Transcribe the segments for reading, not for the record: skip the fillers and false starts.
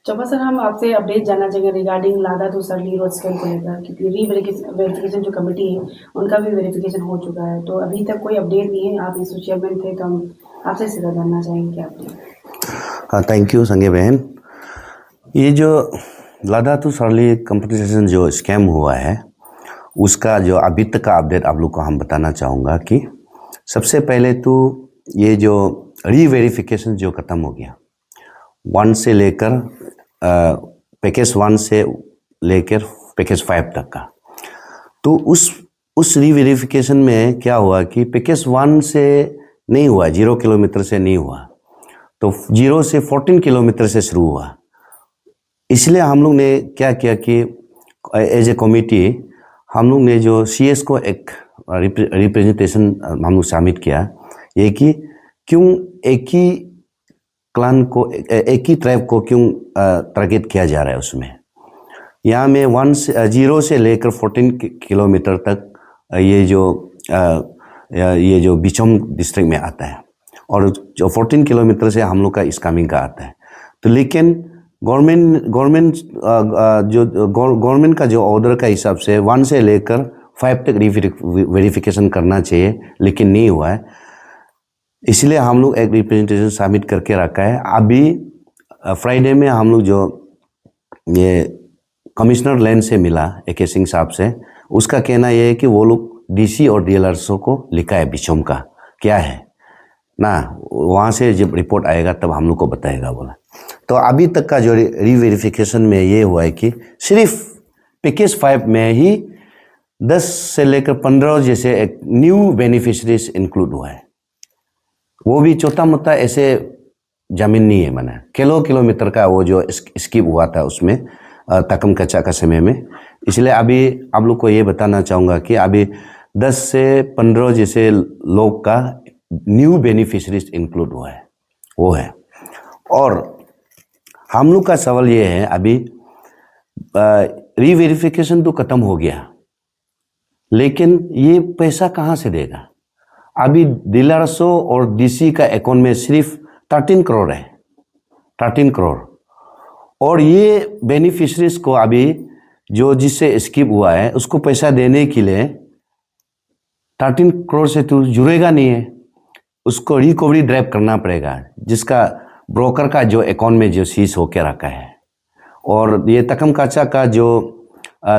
चौपा sir, हम आपसे update जानना चाहेंगे रिगार्डिंग लादा टू सरली रोड स्कैम को लेकर, क्योंकि वेरिफिकेशन जो कमेटी है उनका भी वेरिफिकेशन हो चुका है, तो अभी तक कोई अपडेट नहीं है। आप इसमें चेयरमैन थे, तो हम आपसे सीधा जानना चाहेंगे क्या अपडेट। हाँ, थैंक यू संगे बहन। ये जो लादा टू सरली कंपटीशन जो स्कैम हुआ है उसका जो अभी तक का अपडेट आप लोग को हम बताना चाहूँगा कि सबसे पहले तो ये जो रीवेरिफिकेशन जो ख़त्म हो गया 1 से लेकर पैकेज 1 से लेकर पैकेज 5 तक का, तो उस रीवेरिफिकेशन में क्या हुआ कि पैकेज 1 से नहीं हुआ, 0 किलोमीटर से नहीं हुआ, तो 0 से 14 किलोमीटर से शुरू हुआ। इसलिए हम लोग ने क्या किया कि एज ए कमिटी हम लोग ने जो CS को एक रिप्रेजेंटेशन हम लोग सबमिट किया, ये कि क्यों एक ही क्लान को, एक ही ट्राइब को क्यों टारगेट किया जा रहा है। उसमें यहाँ में 0 से लेकर 14 किलोमीटर तक ये जो बिचम डिस्ट्रिक्ट में आता है, और जो 14 किलोमीटर से हम लोग का इस्कामिंग का आता है। तो लेकिन गवर्नमेंट का जो ऑर्डर का हिसाब से 1 से लेकर 5 तक वेरिफिकेशन करना चाहिए, लेकिन नहीं हुआ है। इसलिए हम लोग एक रिप्रेजेंटेशन सबमिट करके रखा है। अभी फ्राइडे में हम लोग जो ये कमिश्नर लैंड से मिला AK सिंह साहब से, उसका कहना यह है कि वो लोग DC और DLRSO को लिखा है बिचम का क्या है ना, वहाँ से जब रिपोर्ट आएगा तब हम लोग को बताएगा बोला। तो अभी तक का जो रीवेरिफिकेशन में ये हुआ है कि सिर्फ पैकेज 5 में ही 10 से लेकर 15 जैसे एक न्यू बेनिफिशरीज इंक्लूड हुआ है। वो भी छोटा मोटा ऐसे जमीन नहीं है, माना किलोमीटर का वो जो स्किप हुआ था उसमें तकम कच्चा का समय में। इसलिए अभी आप लोग को ये बताना चाहूँगा कि अभी 10 से 15 जैसे लोग का न्यू बेनिफिशरीज इंक्लूड हुआ है, वो है। और हम लोग का सवाल ये है, अभी रीवेरिफिकेशन तो ख़त्म हो गया, लेकिन ये पैसा कहाँ से देगा। अभी DLRSO और DC का अकाउंट में सिर्फ 13 करोड़ है, 13 करोड़। और ये बेनिफिशरीज को अभी जो जिससे स्किप हुआ है उसको पैसा देने के लिए 13 करोड़ से तो जुड़ेगा नहीं है, उसको रिकवरी ड्राइव करना पड़ेगा, जिसका ब्रोकर का जो अकाउंट में जो सीज होके रखा है। और ये तकम काचा का जो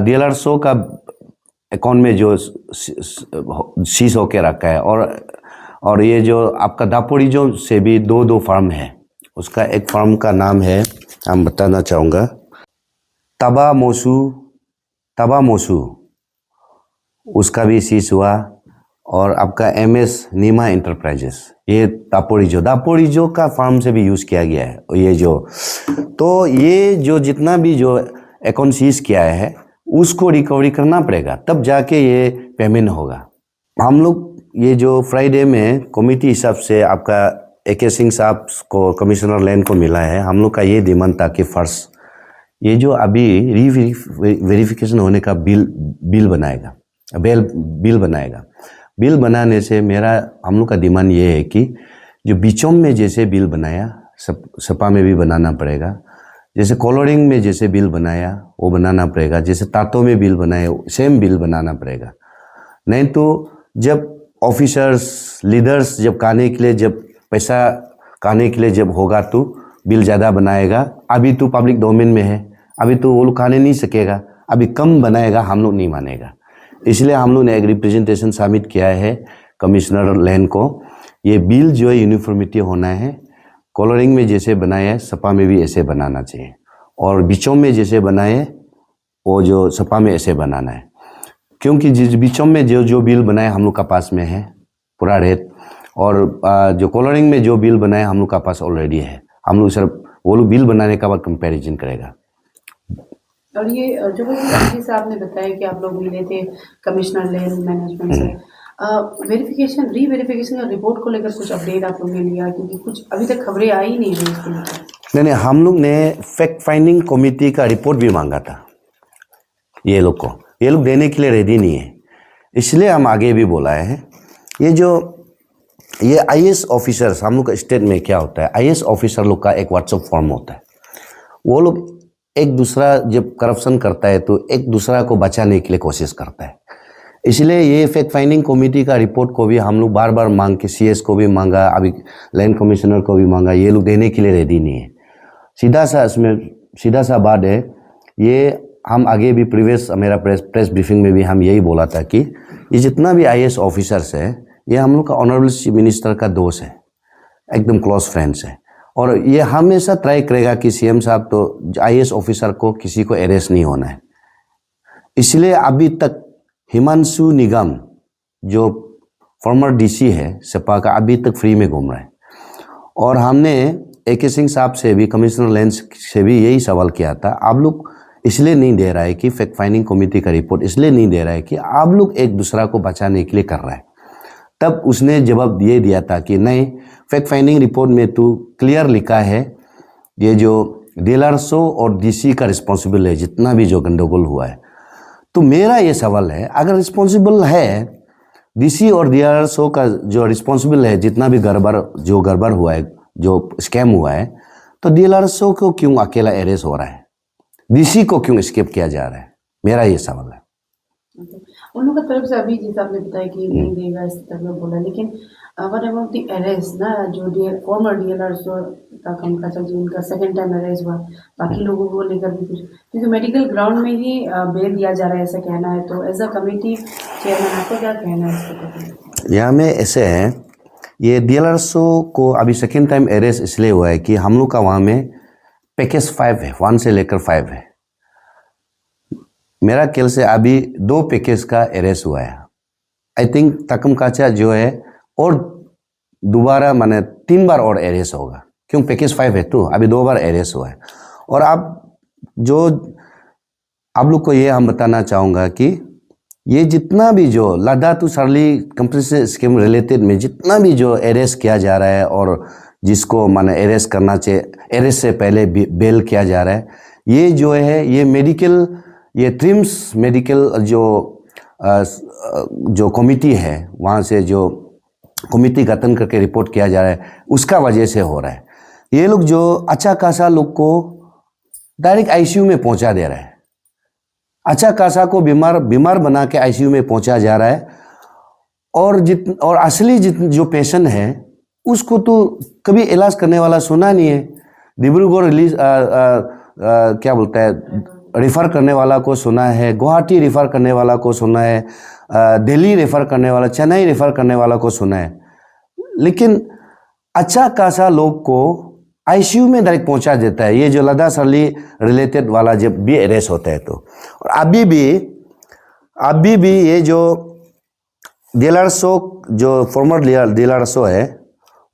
DLRSO का अकाउंट में जो सीज होके रखा है, और ये जो आपका दापोड़ी जो से भी दो फार्म है, उसका एक फार्म का नाम है, हम बताना चाहूँगा, तबा मोसू, उसका भी सीज हुआ। और आपका MS नीमा इंटरप्राइजेस, ये दापोड़ी जो का फार्म से भी यूज़ किया गया है ये जो। तो ये जो जितना भी जो अकाउंट सीज किया है उसको रिकवरी करना पड़ेगा, तब जाके ये पेमेंट होगा। हम लोग ये जो फ्राइडे में कमेटी हिसाब से आपका AK सिंह साहब को, कमिश्नर लैंड को मिला है, हम लोग का ये डिमांड था कि फर्स्ट ये जो अभी वेरिफिकेशन होने का बिल बनाएगा। बिल बनाने से हम लोग का डिमांड ये है कि जो बिचौम में जैसे बिल बनाया सपा में भी बनाना पड़ेगा, जैसे कॉलोरिंग में जैसे बिल बनाया वो बनाना पड़ेगा, जैसे तातो में बिल बनाया सेम बिल बनाना पड़ेगा। नहीं तो जब ऑफिसर्स लीडर्स जब खाने के लिए, जब पैसा खाने के लिए जब होगा तो बिल ज़्यादा बनाएगा। अभी तो पब्लिक डोमेन में है, अभी तो वो लोग खाने नहीं सकेगा, अभी कम बनाएगा, हम लोग नहीं मानेगा। इसलिए हम लोग ने एक रिप्रेजेंटेशन सबमिट किया है कमिश्नर लैंड को। ये बिल जो है यूनिफॉर्मिटी होना है, कॉलोरिंग में जैसे बनाया सपा में भी ऐसे बनाना चाहिए, और बिचौम में जैसे बनाए वो जो सपा में ऐसे बनाना है। क्योंकि जिस बिचौम में जो बिल बनाए हम लोग का पास में है पूरा रेट, और जो कॉलोरिंग में जो बिल बनाए हम लोग का पास ऑलरेडी है। हम लोग सिर्फ वो लोग बिल बनाने का बाद कंपैरिजन करेगा। और ये जो साहब ने बताया कि आप लोग मिले थे कमिश्नर लैंड मैनेजमेंट से, रीवेरिफिकेशन का रिपोर्ट को लेकर कुछ अपडेट आप लोग ने लिया, क्योंकि कुछ अभी तक खबरें आई नहीं है इसको लेकर। नहीं, हम लोग ने फैक्ट फाइंडिंग कमेटी का रिपोर्ट भी मांगा था ये लोग देने के लिए रेडी नहीं है, इसलिए हम आगे भी बोला है। ये IAS ऑफिसर्स, हम लोग का स्टेट में क्या होता है, IAS ऑफिसर लोग का एक व्हाट्सएप फॉर्म होता है, वो लोग एक दूसरा जब करप्शन करता है तो एक दूसरा को बचाने के लिए कोशिश करता है। इसलिए ये फैक्ट फाइंडिंग कमेटी का रिपोर्ट को भी हम लोग बार बार मांग के सीएस को भी मांगा, अभी लैंड कमिश्नर को भी मांगा, ये लोग देने के लिए रेडी नहीं है। सीधा सा बात है, ये हम आगे भी प्रीवियस मेरा प्रेस ब्रीफिंग में भी हम यही बोला था कि ये जितना भी आईएएस ऑफिसर्स है ये हम लोग का ऑनरेबल चीफ मिनिस्टर का दोस्त है, एकदम क्लोज फ्रेंड्स है, और ये हमेशा ट्राई करेगा कि सीएम साहब तो आईएएस ऑफिसर को किसी को अरेस्ट नहीं होना है। इसलिए अभी तक हिमांशु निगम जो फॉर्मर डीसी है सपा का, अभी तक फ्री में घूम रहा है। और हमने AK सिंह साहब से भी, कमिश्नर लैंड से भी यही सवाल किया था, आप लोग इसलिए नहीं दे रहा है कि फैक्ट फाइंडिंग कमेटी का रिपोर्ट इसलिए नहीं दे रहा है कि आप लोग एक दूसरा को बचाने के लिए कर रहा है। तब उसने जवाब ये दिया था कि नहीं, फैक्ट फाइंडिंग रिपोर्ट में तो क्लियर लिखा है ये जो DLRSO और DC का रिस्पॉन्सिबल है जितना भी जो गंडगोल हुआ है। तो मेरा ये सवाल है, अगर रिस्पॉन्सिबल है DC और DLRSO का जो रिस्पॉन्सिबल है जितना भी गड़बड़ हुआ है, जो स्कैम हुआ है, तो DLRSO को क्यों अकेला अरेस्ट हो रहा है, DC को क्यों स्किप किया जा रहा है? मेरा ये सवाल है। उन लोगों की तरफ से अभी जैसे आपने बताया कि नहीं देगा इस तरह में बोला, लेकिन व्हाट अबाउट द अरेस्ट ना, जो फॉर्मर DLRSO ताकम काचा जी उनका सेकंड टाइम अरेस्ट हुआ, बाकी लोगों को लेकर भी कुछ, क्योंकि मेडिकल ग्राउंड में ही बेल दिया जा रहा है ऐसा कहना है। तो एज अ कमेटी चेयरमैन आपको क्या कहना है इसके बारे में? यहाँ में ऐसे है, ये DLRSO को अभी सेकेंड टाइम अरेस्ट इसलिए हुआ है कि हम लोग का वहाँ में पैकेज 5 है, 1 से लेकर 5 है। मेरा ख्याल से अभी 2 पैकेज का अरेस्ट हुआ है। आई थिंक तकम काचा जो है और दोबारा माने 3 बार और अरेस्ट होगा, क्यों पैकेज 5 है तो अभी 2 बार अरेस्ट हुआ है। और आप लोग को ये हम बताना चाहूँगा कि ये जितना भी जो लादा टू सरली कंप्रेसिव स्कीम रिलेटेड में जितना भी जो अरेस्ट किया जा रहा है और जिसको माने अरेस्ट करना चाहिए, अरेस्ट से पहले बेल किया जा रहा है, ये जो है ये मेडिकल, ये ट्रिम्स मेडिकल जो कमिटी है वहाँ से जो कमिटी गठन करके रिपोर्ट किया जा रहा है उसका वजह से हो रहा है। ये लोग जो अच्छा खासा लोग को डायरेक्ट ICU में पहुँचा दे रहा है, अच्छा खासा को बीमार बना के ICU में पहुँचा जा रहा है, और असली जो पेशेंट है उसको तो कभी इलाज करने वाला सुना नहीं है। डिब्रूगढ़ क्या बोलता है, रेफ़र करने वाला को सुना है, गुवाहाटी रेफ़र करने वाला को सुना है, दिल्ली रेफ़र करने वाला, चेन्नई रेफ़र करने वाला को सुना है, लेकिन अच्छा खासा लोग को ICU में डायरेक्ट पहुंचा देता है। ये जो लदा सरली रिलेटेड वाला जब भी अरेस्ट होता है तो, और अभी भी ये जो DLRSO जो फॉर्मर DLRSO है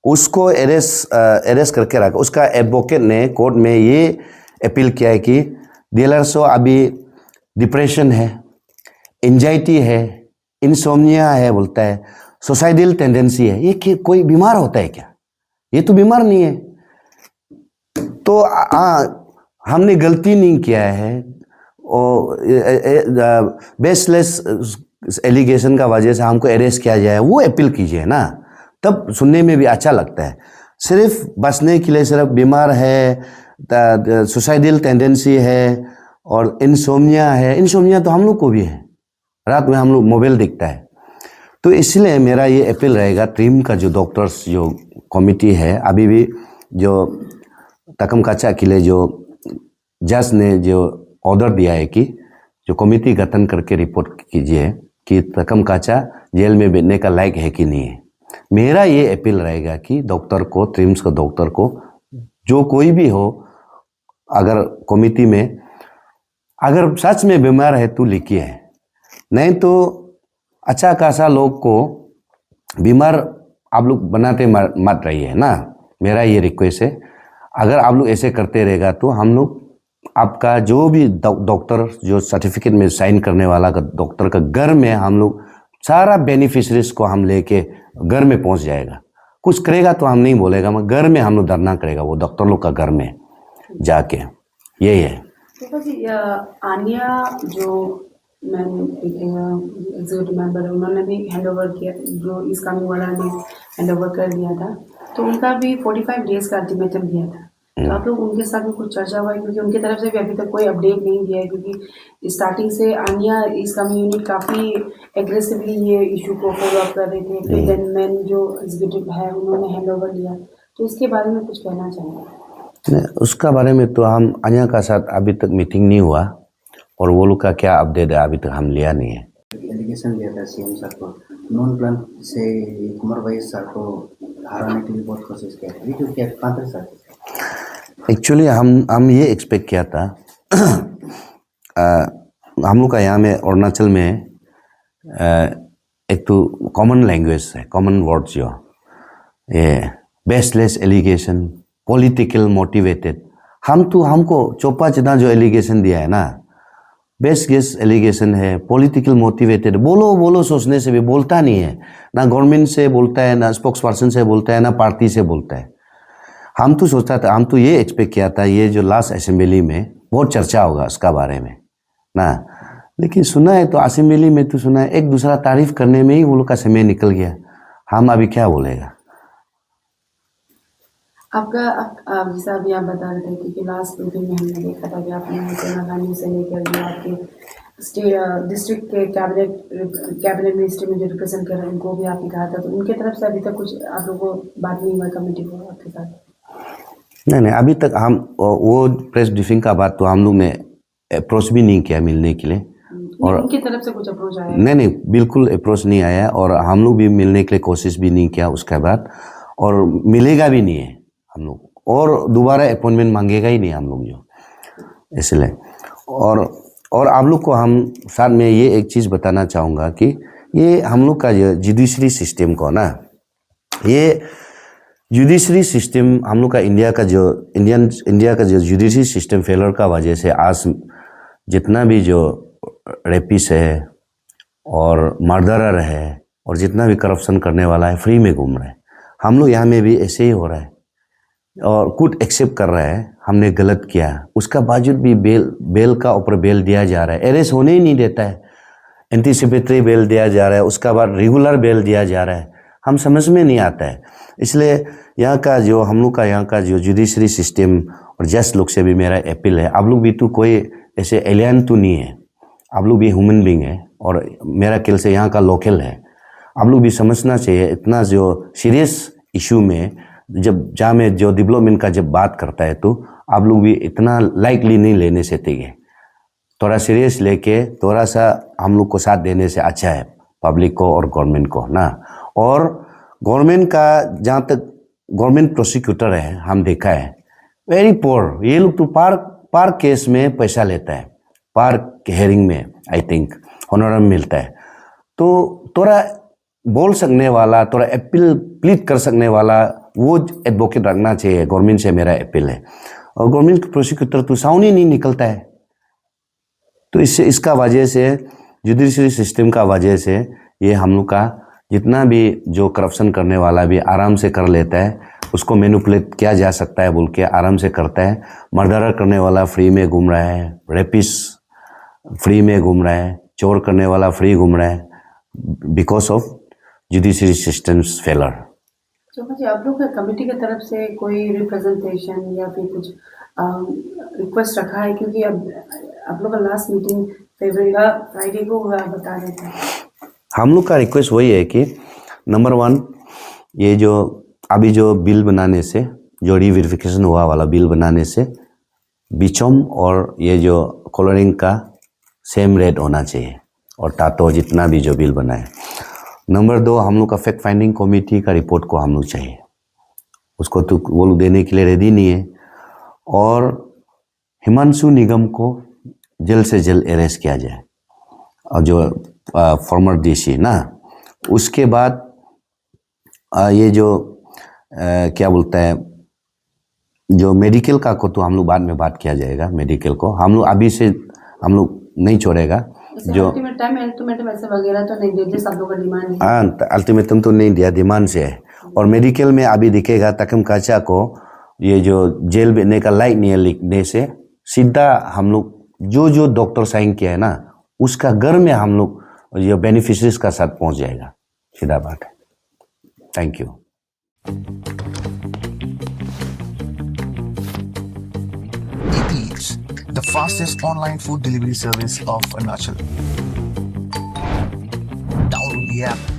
उसको अरेस्ट करके रखा। उसका एडवोकेट ने कोर्ट में ये अपील किया है कि DLRSO अभी डिप्रेशन है, एंजाइटी है, इंसोम्निया है, बोलता है सुसाइडल टेंडेंसी है। ये कोई बीमार होता है क्या? ये तो बीमार नहीं है। तो हमने गलती नहीं किया है, और बेसलेस एलिगेशन का वजह से हमको अरेस्ट किया जाए, वो अपील कीजिए ना, तब सुनने में भी अच्छा लगता है। सिर्फ बचने के लिए सिर्फ बीमार है, सुसाइडल टेंडेंसी है और इंसोम्निया है। इंसोम्निया तो हम लोग को भी है, रात में हम लोग मोबाइल देखता है। तो इसलिए मेरा ये अपील रहेगा, टीम का जो डॉक्टर्स जो कमिटी है, अभी भी जो तकम काचा के लिए जो जज ने जो ऑर्डर दिया है कि जो कमिटी गठन करके रिपोर्ट कीजिए कि तकम काचा जेल में बैठने का लायक है कि नहीं है। मेरा ये अपील रहेगा कि डॉक्टर को, ट्रिम्स का डॉक्टर को, जो कोई भी हो, अगर कमिटी में अगर सच में बीमार है तो लिखिए, नहीं तो अच्छा खासा लोग को बीमार आप लोग बनाते मत रहिए ना। मेरा ये रिक्वेस्ट है, अगर आप लोग ऐसे करते रहेगा तो हम लोग आपका जो भी डॉक्टर जो सर्टिफिकेट में साइन करने वाला का डॉक्टर का घर में हम लोग सारा बेनिफिशरीज को हम लेके घर में पहुंच जाएगा। कुछ करेगा तो हम नहीं बोलेगा, मगर घर में हम लोग धरना करेगा, वो डॉक्टर लोग का घर में जाके। यही है। तो जी आनिया जो एग्जीक्यूटिव मेंबर, उन्होंने भी हैंड ओवर किया, जो इस कानून वाला ने हैंड ओवर कर दिया था, तो उनका भी 45 डेज का अल्टीमेटम दिया था। तो आप लोग उनके साथ में कुछ चर्चा हुआ है, क्योंकि उनकी तरफ से भी अभी तक कोई अपडेट नहीं दिया है, क्योंकि स्टार्टिंग से आनिया इस्लामी यूनिट काफ़ी एग्रेसिवली ये इशू को फॉलो अप कर रहे थे। फिर देन मैन जो एग्जीक्यूटिव है उन्होंने हैंड ओवर लिया, तो इसके बारे में कुछ कहना चाहेंगे? नहीं, उसका बारे में तो हम अनिया का साथ अभी तक मीटिंग नहीं हुआ, और वो लोग का क्या अपडेट है अभी तक हम लिया नहीं है। एलिगेशन दिया था सीएम सर को, नॉन प्लान से कुमार भाई सर को हराने के लिए बहुत कोशिश किया था, ये जो क्या कहाँ तक सर? एक्चुअली हम ये एक्सपेक्ट किया था हम लोग का यहाँ में अरुणाचल में एक तो कॉमन लैंग्वेज है, कॉमन वर्ड्स जो ये बेसलेस एलिगेशन, पॉलिटिकल मोटिवेटेड। हमको चोपा चिना जो एलिगेशन दिया है ना, बेसलेस एलिगेशन है, पॉलिटिकल मोटिवेटेड। बोलो सोचने से भी बोलता नहीं है, ना गवर्नमेंट से बोलता है, ना स्पोक्स पर्सन से बोलता है, ना पार्टी से बोलता है। हम तो सोचता था, हम तो ये एक्सपेक्ट किया था ये जो लास्ट असेंबली में बहुत चर्चा होगा उसका बारे में ना, लेकिन सुना है तो असेंबली में तो सुना है एक दूसरा तारीफ करने में ही वो लोग का समय निकल गया। हम अभी क्या बोलेगा। आपका जैसा अभी आप बता रहे थे कि लास्ट मीटिंग में हमने देखा था कि आपने सोनिया गांधी से लेकर जो आपके स्टेट डिस्ट्रिक्ट के कैबिनेट मिनिस्टर में जो रिप्रेजेंट कर रहे हैं उनको भी आपने कहा था, तो उनके तरफ से अभी तक कुछ आप लोगों को बात नहीं हुआ कमेटी को आपके साथ? नहीं, अभी तक हम वो प्रेस ब्रीफिंग का बात तो हम लोग ने अप्रोच भी नहीं किया मिलने के लिए, और उनकी तरफ से कुछ अप्रोच आया? नहीं, बिल्कुल अप्रोच नहीं आया, और हम लोग भी मिलने के लिए कोशिश भी नहीं किया उसके बाद, और मिलेगा भी नहीं है हम लोग, और दोबारा अपॉइंटमेंट मांगेगा ही नहीं हम लोग जो, इसलिए। और आप लोग को हम साथ में ये एक चीज़ बताना चाहूँगा कि ये हम लोग का जो जुडिशरी सिस्टम को ना, ये जुडिशरी सिस्टम हम लोग का इंडिया का जो जुडिशरी सिस्टम फेलर का वजह से आज जितना भी जो रेपिस है और मर्डरर है और जितना भी करप्शन करने वाला है फ्री में घूम रहा है। हम लोग यहाँ में भी ऐसे ही हो रहा है, और कुछ एक्सेप्ट कर रहा है हमने गलत किया, उसका बावजूद भी बेल का ऊपर बेल दिया जा रहा है, अरेस्ट होने ही नहीं देता है, एंटीसिपेटरी बेल दिया जा रहा है, उसका बाद रेगुलर बेल दिया जा रहा है। हम समझ में नहीं आता है। इसलिए यहाँ का जो हम लोग का यहाँ का जो जुडिशरी सिस्टम और जज लोग से भी मेरा अपील है, आप लोग भी तो कोई ऐसे एलियन तो नहीं है, आप लोग भी ह्यूमन बीइंग है, और मेरा ख्याल से यहाँ का लोकल है। आप लोग भी समझना चाहिए इतना जो सीरियस इशू में जब जहाँ में जो डेवलपमेंट का जब बात करता है तो आप लोग भी इतना लाइटली नहीं लेने से चाहिए, थोड़ा सीरियस लेके थोड़ा सा हम लोग को साथ देने से अच्छा है पब्लिक को और गवर्नमेंट को ना। और गवर्नमेंट का जहाँ तक गवर्नमेंट प्रोसिक्यूटर है हम देखा है वेरी पोर, ये लोग तो पार केस में पैसा लेता है, पार हेयरिंग में आई थिंक होनरम मिलता है। तो थोड़ा बोल सकने वाला, थोड़ा अपील प्लीड कर सकने वाला वो एडवोकेट रखना चाहिए, गवर्नमेंट से मेरा अपील है। और गवर्नमेंट प्रोसिक्यूटर तो साउंड ही नहीं निकलता है, तो इसका वजह से जुडिशरी सिस्टम का वजह से ये हम लोग का जितना भी जो करप्शन करने वाला भी आराम से कर लेता है, उसको मैनिपुलेट किया जा सकता है बोल के आराम से करता है। मर्डरर करने वाला फ्री में घूम रहा है, रेपिस फ्री में घूम रहा है, चोर करने वाला फ्री घूम रहा है, because of judiciary systems failure. तो मुझे आप लोग का कमेटी की तरफ से कोई रिप्रेजेंटेशन या फिर कुछ रिक्वेस्ट रखा है, क्योंकि अब आप लोग का लास्ट मीटिंग फ्राइडे को हुआ बता रहे थे। हम लोग का रिक्वेस्ट वही है कि नंबर 1 ये जो अभी जो बिल बनाने से, जो रीवेरिफिकेशन हुआ वाला बिल बनाने से बिचम और ये जो कलरिंग का सेम रेट होना चाहिए, और टाटो जितना भी जो बिल बनाए। नंबर 2 हम लोग का फैक्ट फाइंडिंग कमेटी का रिपोर्ट को हम लोग चाहिए, उसको तो वो लोग देने के लिए रेडी नहीं है। और हिमांशु निगम को जल्द से जल्द अरेस्ट किया जाए, और जो फॉर्मर डीसी ना, उसके बाद ये जो क्या बोलता है जो मेडिकल का को तो हम लोग बाद में बात किया जाएगा। मेडिकल को हम लोग अभी से हम लोग नहीं छोड़ेगा। जो अल्टीमेटम ऐसे वगैरह तो नहीं दिया, सब लोगों का डिमांड है। हाँ, अल्टीमेटम तो नहीं दिया, डिमांड से है। और मेडिकल में अभी दिखेगा तकम काचा को ये जो जेल भेजने का लाइक नहीं है लिखने से, सीधा हम लोग जो डॉक्टर साइन किया है ना उसका घर में हम लोग ये बेनिफिशरीज का साथ पहुंच जाएगा, सीधा बात है। Thank you. the fastest online food delivery service of Arunachal. Download the app